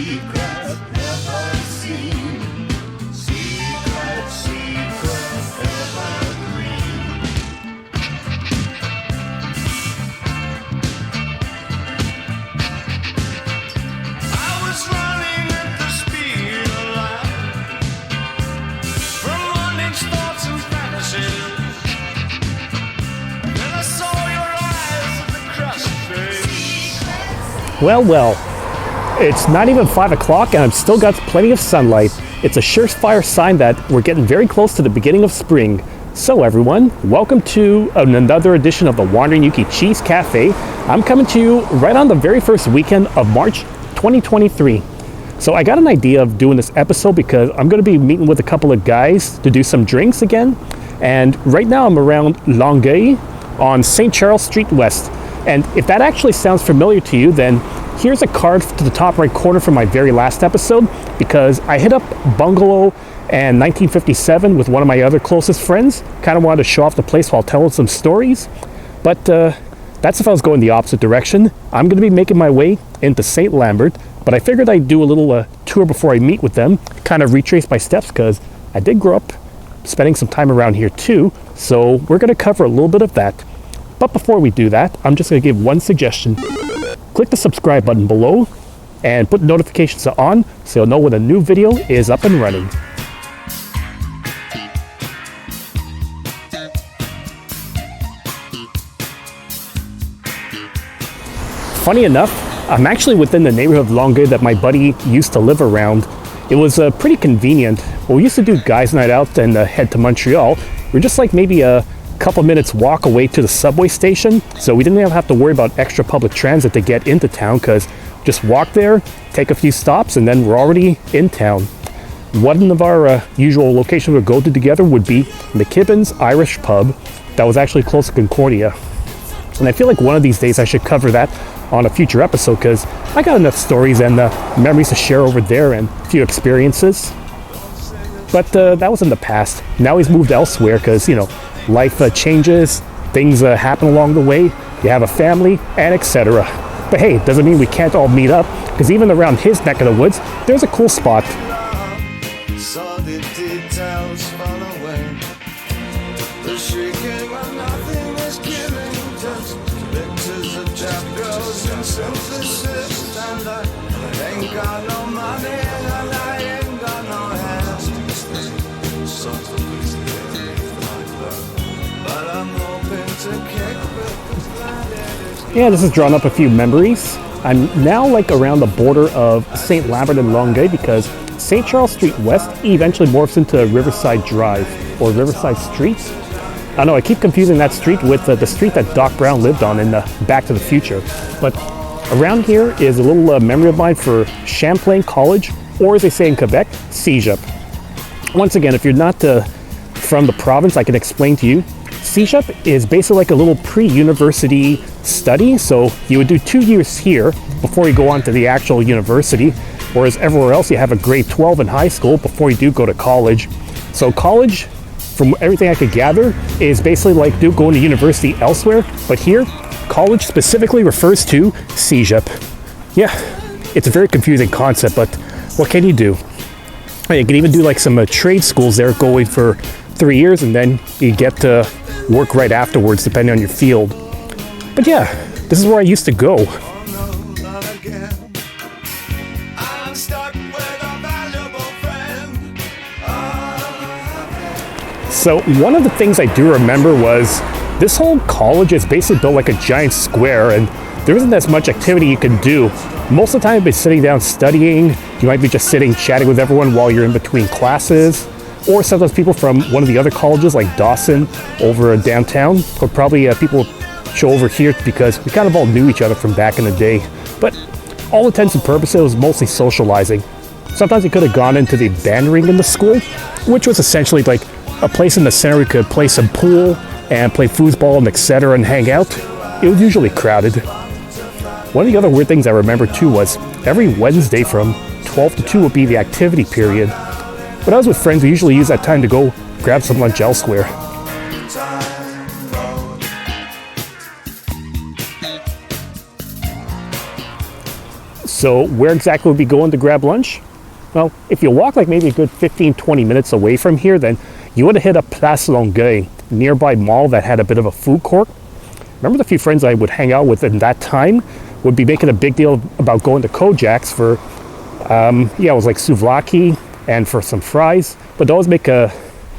secret never seen. Secret, secret, evergreen. I was running at the speed of light, from morning's thoughts and fantasies. Then I saw your eyes at the crossfade. Well, it's not even 5 o'clock and I've still got plenty of sunlight. It's a surefire sign that we're getting very close to the beginning of spring. So everyone, welcome to another edition of the Wandering Yuki Cheese Cafe. I'm coming to you right on the very first weekend of March 2023. So I got an idea of doing this episode because I'm going to be meeting with a couple of guys to do some drinks again. And right now I'm around Longueuil on St. Charles Street West. And if that actually sounds familiar to you, then here's a card to the top right corner from my very last episode, because I hit up Bungalow and 1957 with one of my other closest friends. Kind of wanted to show off the place while telling some stories. But that's if I was going the opposite direction. I'm going to be making my way into Saint-Lambert, but I figured I'd do a little tour before I meet with them, kind of retrace my steps, because I did grow up spending some time around here too. So we're going to cover a little bit of that. But before we do that, I'm just going to give one suggestion. Click the subscribe button below and put notifications on so you'll know when a new video is up and running. Funny enough, I'm actually within the neighborhood of Longueuil that my buddy used to live around. It was pretty convenient. When we used to do guys' night out and head to Montreal, we're just like maybe a couple minutes walk away to the subway station, so we didn't even have to worry about extra public transit to get into town, because just walk there, take a few stops, and then we're already in town. One of our usual locations we would go to together would be McKibben's Irish Pub that was actually close to Concordia. And I feel like one of these days I should cover that on a future episode, because I got enough stories and memories to share over there and a few experiences. But that was in the past. Now he's moved elsewhere because, life changes, things happen along the way, you have a family, and etc. But hey, doesn't mean we can't all meet up, because even around his neck of the woods, there's a cool spot. Saw the details fall away. The shrieking when nothing was killing, just pictures of trap girls and synthesis. And I ain't got no money and I ain't got no hands. But I'm hoping to kick with the planet. Yeah, this has drawn up a few memories. I'm now around the border of Saint-Lambert and Longueuil, because St. Charles Street West eventually morphs into Riverside Drive, or Riverside Street. I know, I keep confusing that street with the street that Doc Brown lived on in Back to the Future. But around here is a little memory of mine for Champlain College, or as they say in Quebec, CEGEP. Once again, if you're not from the province, I can explain to you. CEGEP is basically like a little pre-university study, so you would do 2 years here before you go on to the actual university, whereas everywhere else you have a grade 12 in high school before you do go to college. So college, from everything I could gather, is basically like going to university elsewhere, but here, college specifically refers to CEGEP. Yeah, it's a very confusing concept, but what can you do? You can even do some trade schools there, going for 3 years, and then you get to work right afterwards, depending on your field. But yeah, this is where I used to go. So one of the things I do remember was this whole college is basically built like a giant square, and there isn't as much activity you can do. Most of the time you've been sitting down studying, you might be just sitting chatting with everyone while you're in between classes, or sometimes people from one of the other colleges like Dawson over downtown, or probably people show over here because we kind of all knew each other from back in the day. But all intents and purposes, it was mostly socializing. Sometimes you could have gone into the band ring in the school, which was essentially like a place in the center we could play some pool and play foosball and etc. and hang out. It was usually crowded. One of the other weird things I remember too was every Wednesday from 12 to 2 would be the activity period. When I was with friends, we usually use that time to go grab some lunch elsewhere. So where exactly would we go in to grab lunch? Well, if you walk like maybe a good 15-20 minutes away from here, then you would have hit up Place Longueuil, nearby mall that had a bit of a food court. Remember the few friends I would hang out with in that time would be making a big deal about going to Kojak's for, it was like souvlaki and for some fries. But they always make a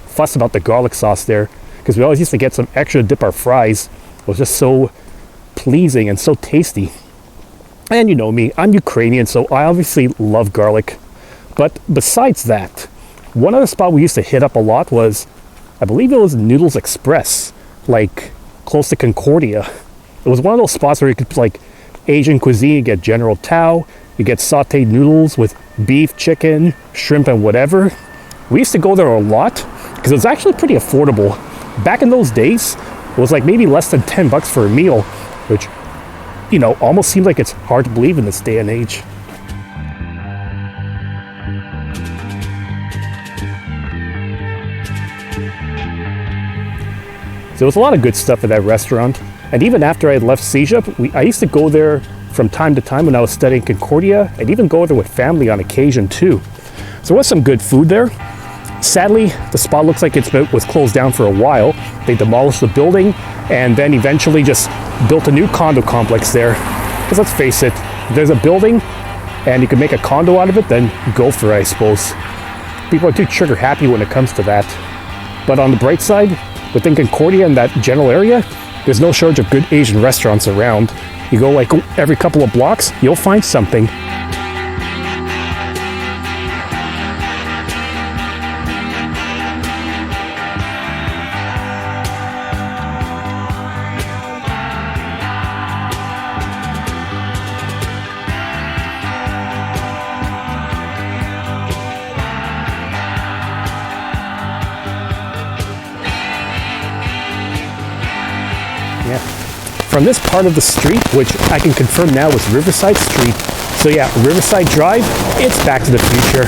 fuss about the garlic sauce there because we always used to get some extra to dip our fries. It was just so pleasing and so tasty. And you know me, I'm Ukrainian, so I obviously love garlic. But besides that, one other spot we used to hit up a lot was, I believe it was Noodles Express, like close to Concordia. It was one of those spots where you could, like, Asian cuisine, you get General Tao, you get sauteed noodles with beef, chicken, shrimp, and whatever. We used to go there a lot because it was actually pretty affordable. Back in those days, it was like maybe less than $10 for a meal, which, you know, almost seems like it's hard to believe in this day and age. So there was a lot of good stuff at that restaurant. And even after I had left CEGEP, I used to go there from time to time when I was studying Concordia. I'd even go there with family on occasion too. So there was some good food there. Sadly, the spot looks like it was closed down for a while. They demolished the building and then eventually just built a new condo complex there. Because let's face it, if there's a building and you can make a condo out of it, then go for it, I suppose. People are too trigger happy when it comes to that. But on the bright side, within Concordia and that general area, there's no shortage of good Asian restaurants around. You go like every couple of blocks, you'll find something. Yeah. From this part of the street, which I can confirm now is Riverside Street. So yeah, Riverside Drive, it's back to the future.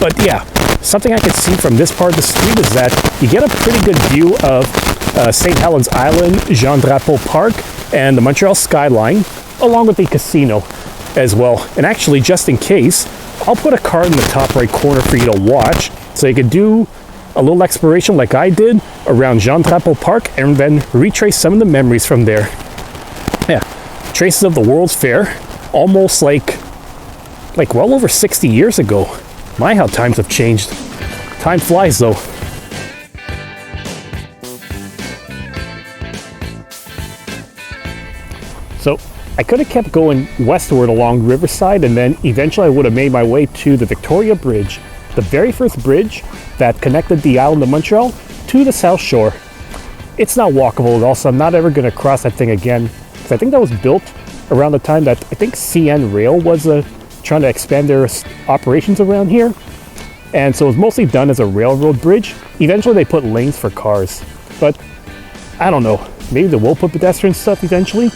But yeah, something I can see from this part of the street is that you get a pretty good view of St. Helens Island, Jean Drapeau Park, and the Montreal skyline, along with the casino as well. And actually, just in case, I'll put a card in the top right corner for you to watch, so you can do a little exploration like I did around Jean Drapeau Park and then retrace some of the memories from there. Yeah, traces of the World's Fair, almost like well over 60 years ago. My, how times have changed. Time flies though. So I could have kept going westward along Riverside and then eventually I would have made my way to the Victoria Bridge, the very first bridge that connected the island of Montreal to the South Shore. It's not walkable at all, so I'm not ever going to cross that thing again. Because I think that was built around the time that I think CN Rail was trying to expand their operations around here. And so it was mostly done as a railroad bridge. Eventually they put lanes for cars. But I don't know, maybe they will put pedestrian stuff eventually.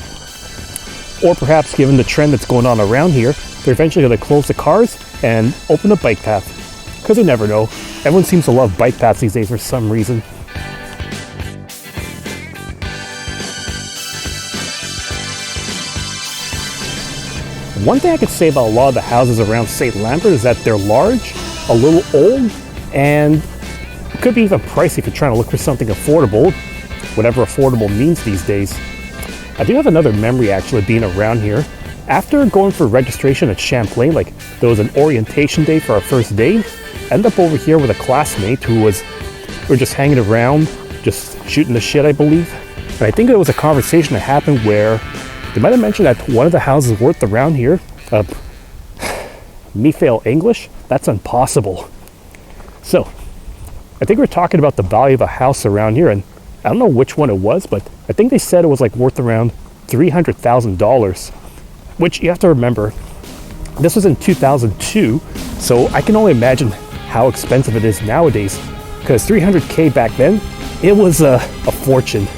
Or perhaps given the trend that's going on around here, they're eventually going to close the cars and open a bike path. Because you never know. Everyone seems to love bike paths these days for some reason. One thing I could say about a lot of the houses around Saint-Lambert is that they're large, a little old, and could be even pricey if you're trying to look for something affordable, whatever affordable means these days. I do have another memory actually being around here. After going for registration at Champlain, like there was an orientation day for our first day, I ended up over here with a classmate we were just hanging around, just shooting the shit, I believe. And I think it was a conversation that happened where they might have mentioned that one of the houses worth around here, me fail English, that's impossible. So, I think we're talking about the value of a house around here, and I don't know which one it was, but I think they said it was like worth around $300,000, which you have to remember, this was in 2002, so I can only imagine how expensive it is nowadays, because $300K back then, it was a fortune.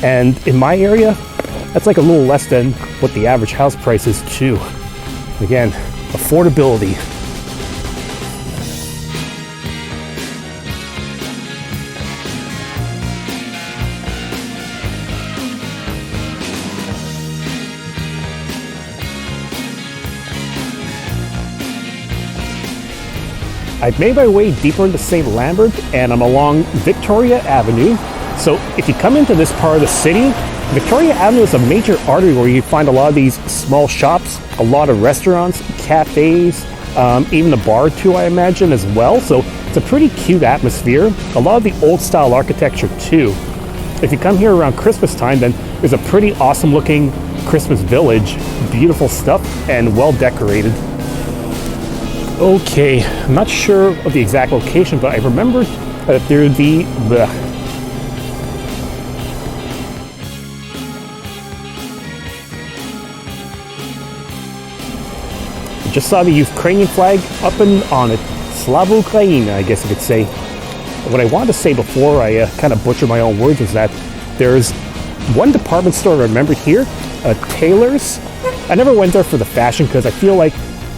And in my area, that's like a little less than what the average house price is too. Again, affordability. I've made my way deeper into Saint-Lambert, and I'm along Victoria Avenue. So if you come into this part of the city, Victoria Avenue is a major artery where you find a lot of these small shops, a lot of restaurants, cafes, even a bar too, I imagine, as well. So it's a pretty cute atmosphere. A lot of the old style architecture too. If you come here around Christmas time, then there's a pretty awesome looking Christmas village. Beautiful stuff and well decorated. Okay, I'm not sure of the exact location, but I remember that there would be the just saw the Ukrainian flag up and on it. Slava Ukraina, I guess you could say. What I wanted to say before I kind of butchered my own words was that there's one department store I remembered here, Taylor's. I never went there for the fashion because I feel like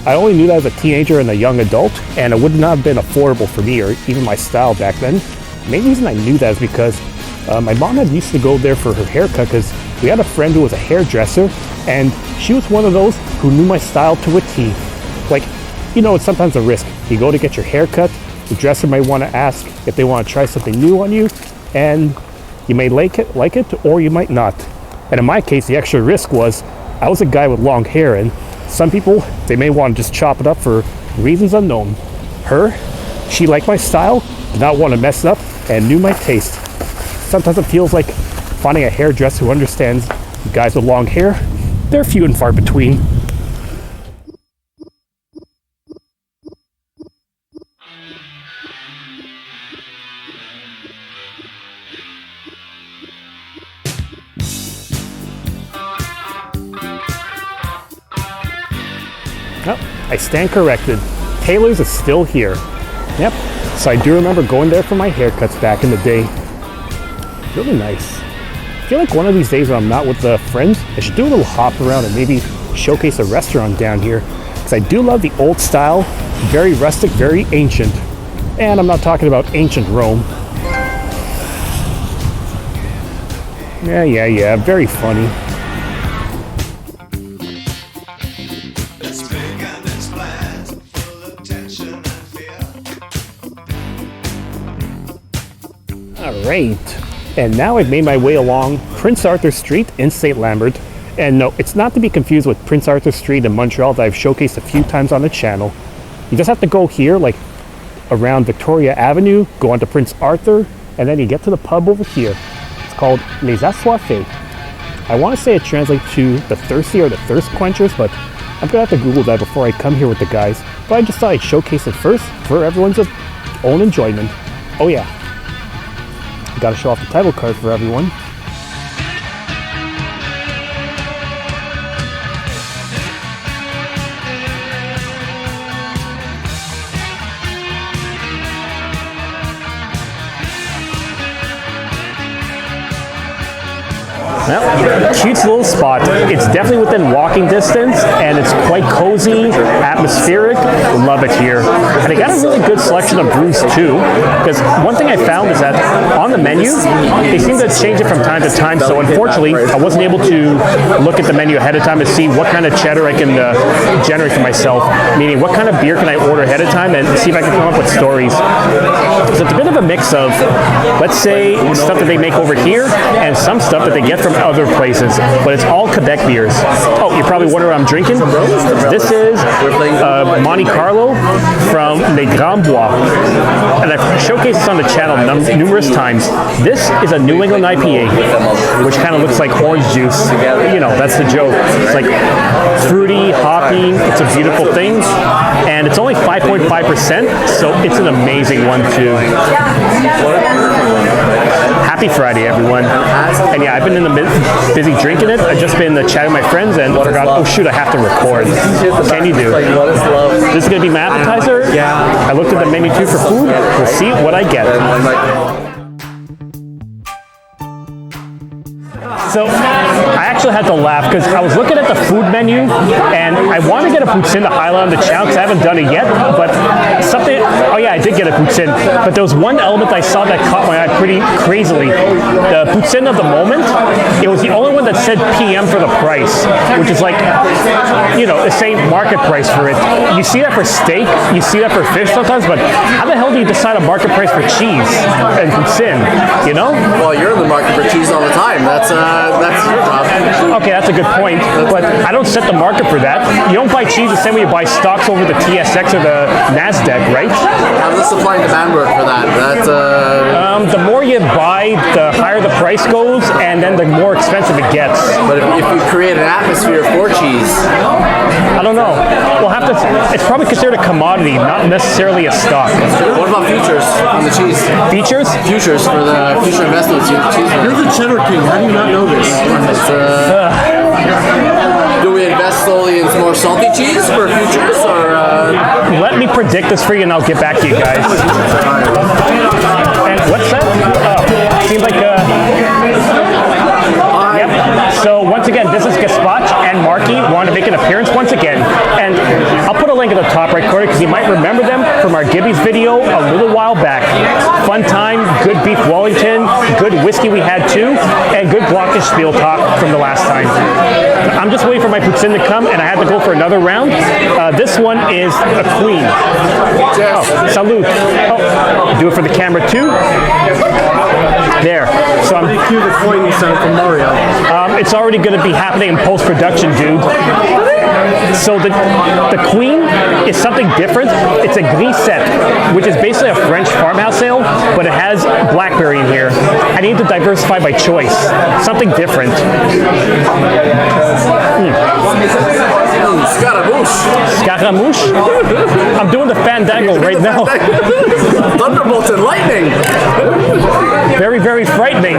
I only knew that as a teenager and a young adult, and it would not have been affordable for me or even my style back then. The main reason I knew that is because my mom had used to go there for her haircut because we had a friend who was a hairdresser, and she was one of those who knew my style to a T. Like, you know, it's sometimes a risk. You go to get your haircut, the dresser might want to ask if they want to try something new on you, and you may like it or you might not. And in my case, the extra risk was I was a guy with long hair, and some people, they may want to just chop it up for reasons unknown. Her, she liked my style, did not want to mess it up, and knew my taste. Sometimes it feels like finding a hairdresser who understands guys with long hair. They're few and far between. Oh, I stand corrected. Taylor's is still here. Yep, so I do remember going there for my haircuts back in the day. Really nice. I feel like one of these days when I'm not with the friends, I should do a little hop around and maybe showcase a restaurant down here. Because I do love the old style, very rustic, very ancient. And I'm not talking about ancient Rome. Yeah, very funny. Alright, and now I've made my way along Prince Arthur Street in Saint-Lambert. And no, it's not to be confused with Prince Arthur Street in Montreal that I've showcased a few times on the channel. You just have to go here, like around Victoria Avenue, go onto Prince Arthur, and then you get to the pub over here. It's called Les Assoiffés. I want to say it translates to the thirsty or the thirst quenchers, but I'm going to have to Google that before I come here with the guys. But I just thought I'd showcase it first for everyone's own enjoyment. Oh yeah. Gotta show off the title card for everyone. Well, cute little spot. It's definitely within walking distance, and it's quite cozy, atmospheric. Love it here. And they got a really good selection of brews too, because one thing I found is that on the menu, they seem to change it from time to time, so unfortunately, I wasn't able to look at the menu ahead of time to see what kind of cheddar I can generate for myself, meaning what kind of beer can I order ahead of time and see if I can come up with stories. So it's a bit of a mix of, let's say, stuff that they make over here and some stuff that they get from other places, but it's all Quebec beers. Oh, you probably wonder what I'm drinking? This is Monte Carlo from Les Grands Bois, and I've showcased this on the channel numerous times. This is a New England IPA, which kind of looks like orange juice. You know, that's the joke. It's like fruity, hoppy, it's a beautiful thing, and it's only 5.5%, so it's an amazing one too. Happy Friday, everyone. And yeah, I've been in the busy drinking it. I've just been chatting with my friends and forgot, oh shoot, I have to record. What can you do? This is going to be my appetizer. I looked at the menu too for food. We'll see what I get. So I actually actually had to laugh because I was looking at the food menu and I want to get a Poutine to highlight on the channel because I haven't done it yet, but something, oh yeah, I did get a Poutine, but there was one element I saw that caught my eye pretty crazily. The Poutine of the moment, it was the only one that said PM for the price, which is like, you know, the same market price for it. You see that for steak, you see that for fish sometimes, but how the hell do you decide a market price for cheese and Poutine, you know? Well, you're in the market for cheese all the time. That's your job. Okay, that's a good point, but I don't set the market for that. You don't buy cheese the same way you buy stocks over the TSX or the NASDAQ, right? How does the supply and demand work for that? The more you buy, the higher the price goes, and then the more expensive it gets. But if you create an atmosphere for cheese, I don't know. We'll have to. It's probably considered a commodity, not necessarily a stock. what about futures on the cheese? Features? Futures for the future investments in cheese. You're the cheddar king. How do you not know this? Do we invest solely in more salty cheese for futures, or? Let me predict this for you, and I'll get back to you guys. And what's that? Seems like Yep. So once again, this is Gaspach and Marky want to make an appearance once again, and I'll put a link at the top right corner because you might remember them from our Gibby's video a little while back. Fun time, good beef Wellington, good whiskey we had too, and good Glockish Spiel talk from the last time. I'm just waiting for my Poutine to come, and I had to go for another round. This one is a queen. Oh, salute. Oh, do it for the camera too. There. So I'm Cue the coin sound from Mario. it's already going to be happening in post-production, dude. So the queen is something different. It's a grisette, which is basically a French farmhouse ale, but it has blackberry in here. I need to diversify by choice. Something different. Scaramouche. Scaramouche? I'm doing the fandangle right now. Thunderbolt and lightning. Very, very frightening.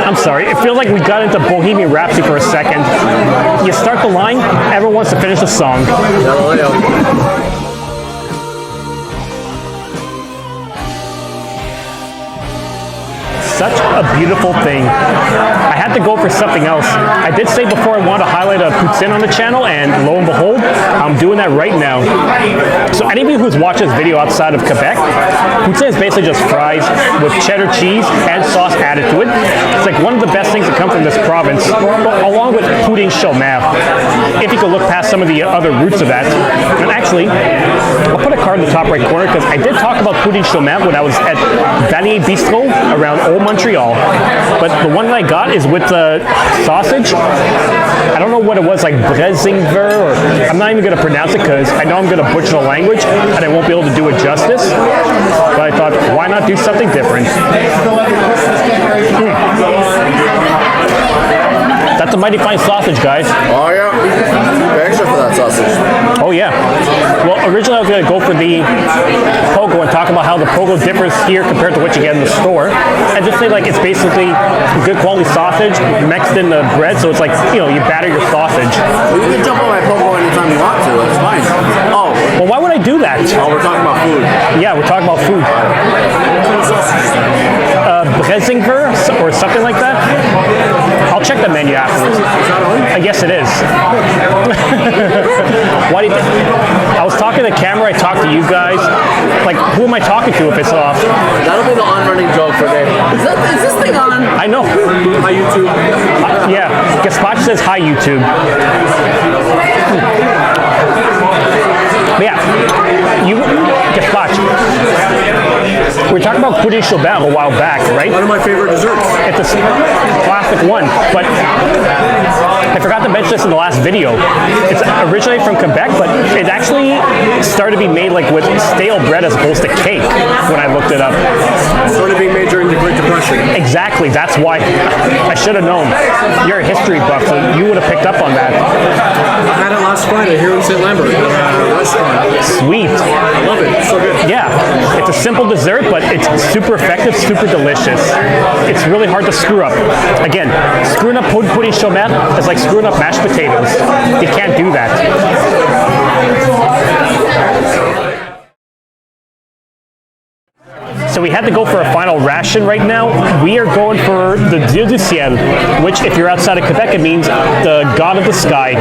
I'm sorry. It feels like we got into Bohemian Rhapsody for a second. You start the line, everyone wants to finish the song. Such a beautiful thing. I had to go for something else. I did say before I wanted to highlight a Poutine on the channel, and lo and behold, I'm doing that right now. So any of you who's watched this video outside of Quebec, Poutine is basically just fries with cheddar cheese and sauce added to it. It's like one of the best things that come from this province, along with Poutine chômeur. If you could look past some of the other roots of that. And actually, I'll put a card in the top right corner because I did talk about Poutine chômeur when I was at Bistro around Old Montreal, but the one that I got is with the sausage. I don't know what it was, like Brezingver, or I'm not even going to pronounce it because I know I'm going to butcher the language and I won't be able to do it justice. But I thought, why not do something different? That's a mighty fine sausage, guys. Oh yeah, extra for that sausage. Oh yeah. Well, originally I was going to go for the pogo and talk about how the pogo differs here compared to what you get in the store, and just say like it's basically good quality sausage mixed in the bread, so it's like, you know, you batter your sausage. Well, you can jump on my pogo anytime you want to. That's fine. Oh, Well, why would I do that? we're talking about food. Yeah, we're talking about food. Brezingver or something like that. I'll check the menu afterwards. Yes, it is. Why do you think? I was talking to the camera, I talked to you guys. Like, who am I talking to if it's off? That'll be the on-running joke for Dave. Is this thing on? I know. Hi, YouTube. Yeah, Gaspach says hi, YouTube. But yeah, Gaspach. We were talking about Poutine chômeur a while back, right? One of my favorite desserts. It's a classic one, but I forgot to mention this in the last video. It's originally from Quebec, but it actually started to be made like with stale bread as opposed to cake when I looked it up. Started being made during the Great Depression. Exactly, that's why I should have known. You're a history buff, so you would have picked up on that. I had it last Friday here in Saint-Lambert restaurant. Sweet. I love it. It's so good. Yeah, it's a simple dessert, but it's super effective, super delicious. It's really hard to screw up. Again, screwing up Poutine chômeur is like screwing up mashed potatoes. You can't do that. So So we had to go for a final ration right now. We are going for the Dieu du ciel, which if you're outside of Quebec, it means the god of the sky,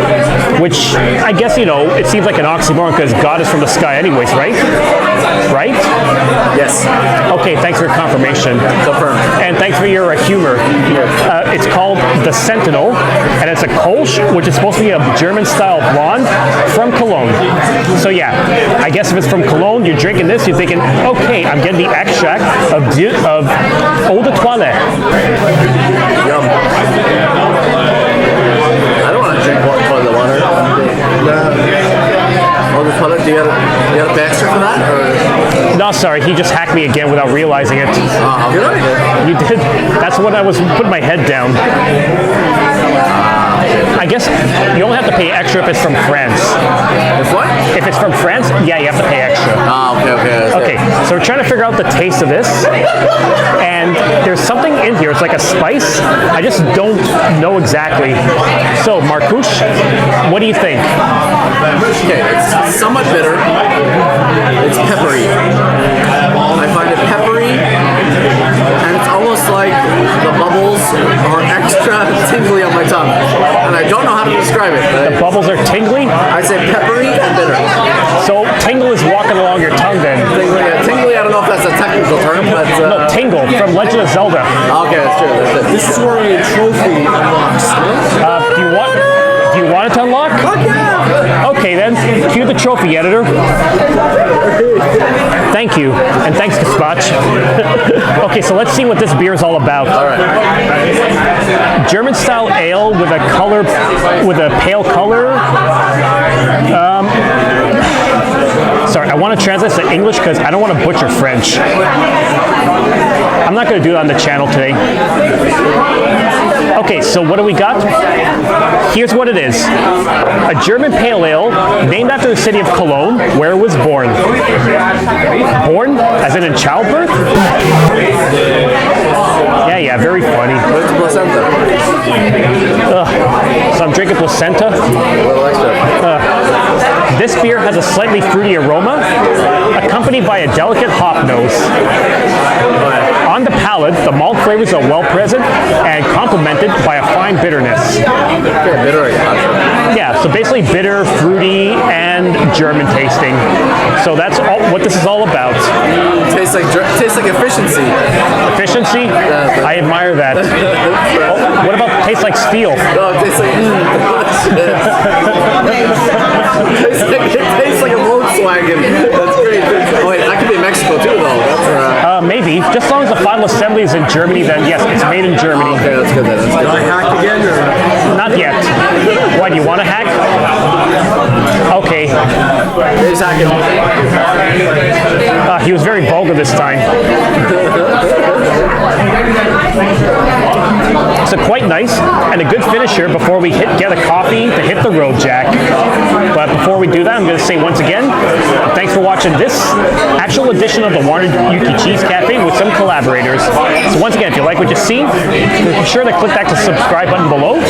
which I guess, you know, it seems like an oxymoron because God is from the sky anyways, right? Right? Yes. Okay, thanks for your confirmation. Confirmed. And thanks for your humor. It's called the Sentinel, and it's a Kolsch, which is supposed to be a German-style blonde from Cologne. So yeah, I guess if it's from Cologne, you're drinking this, you're thinking, okay, I'm getting the extract of eau de toilette. Yum. I don't want to drink toilet water. Eau de toilette, do you have to pay extra for that? Or? No, sorry, he just hacked me again without realizing it. Really? You did. That's when I was putting my head down. I guess you only have to pay extra if it's from France. If what? If it's from France, yeah, you have to pay extra. Okay. Okay, so we're trying to figure out the taste of this, and there's something in here. It's like a spice. I just don't know exactly. So, Marcouche, what do you think? Okay, it's somewhat bitter. It's peppery. I find it peppery, and it's almost like the bubbles are extra tingly on my tongue. And I don't know how to describe it. The bubbles are tingly? I say peppery and bitter. So, tingle is walking along your tongue then. Tingly, I don't know if that's a technical term, but... No, Tingle from Legend of Zelda. Okay, that's true. That's it. This is where a trophy unlocks. Do you want it to unlock? Okay then, cue the trophy editor. Thank you, and thanks to Scotch. Okay, so let's see what this beer is all about. All right. German style ale with a pale color. Sorry, I want to translate this to English because I don't want to butcher French. I'm not going to do that on the channel today. Okay, so what do we got? Here's what it is. A German pale ale named after the city of Cologne, where it was born. Born? As in childbirth? Yeah, very funny. What's placenta? So I'm drinking placenta. A little extra. This beer has a slightly fruity aroma, accompanied by a delicate hop nose. On the palate, the malt flavors are well present and complemented by a fine bitterness. Okay, bitter. Yeah, so basically bitter, fruity, and German tasting. So that's what this is all about. Tastes like efficiency. Efficiency? I admire that. Oh, what about tastes like steel? Oh, it tastes like it tastes like a Volkswagen. That's great. Oh wait, that could be Mexico too, though. That's Maybe. Just as long as the final assembly is in Germany, then yes, it's made in Germany. okay, that's good then. That's good. Did I hack again? Or? Not yet. Why, do you want to hack? Okay. He's hacking. He was very vulgar this time. So quite nice, and a good finisher before we get a coffee to hit the road, Jack. But before we do that, I'm going to say once again, thanks for watching this actual edition of the Warner Yuki Cheese Cafe with some collaborators. So once again, if you like what you see, be sure to click that subscribe button below.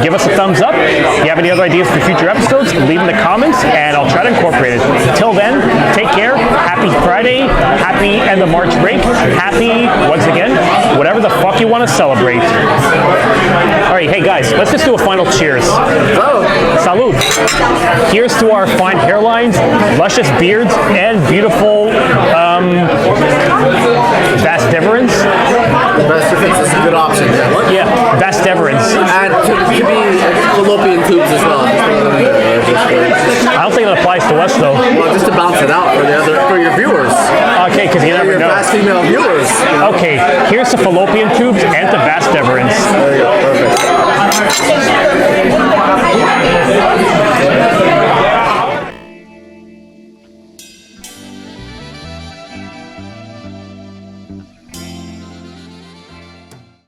Give us a thumbs up. If you have any other ideas for future episodes, leave in the comments, and I'll try to incorporate it. Till then, take care. Happy Friday. Happy end of March break. Happy, once again, whatever the fuck you want to celebrate. All right, hey guys, let's just do a final cheers. Oh. Salud. Here's to our fine hairlines, luscious beards, and beautiful vas deferens. Best if it's a good option. Yeah. Yeah, vas deferens. And could be fallopian tubes as well. I don't think that applies to us though. Well, just to bounce it out for your viewers. Okay, because you For never your know. fast female viewers. Okay, here's to fallopian tubes and to vas deferens.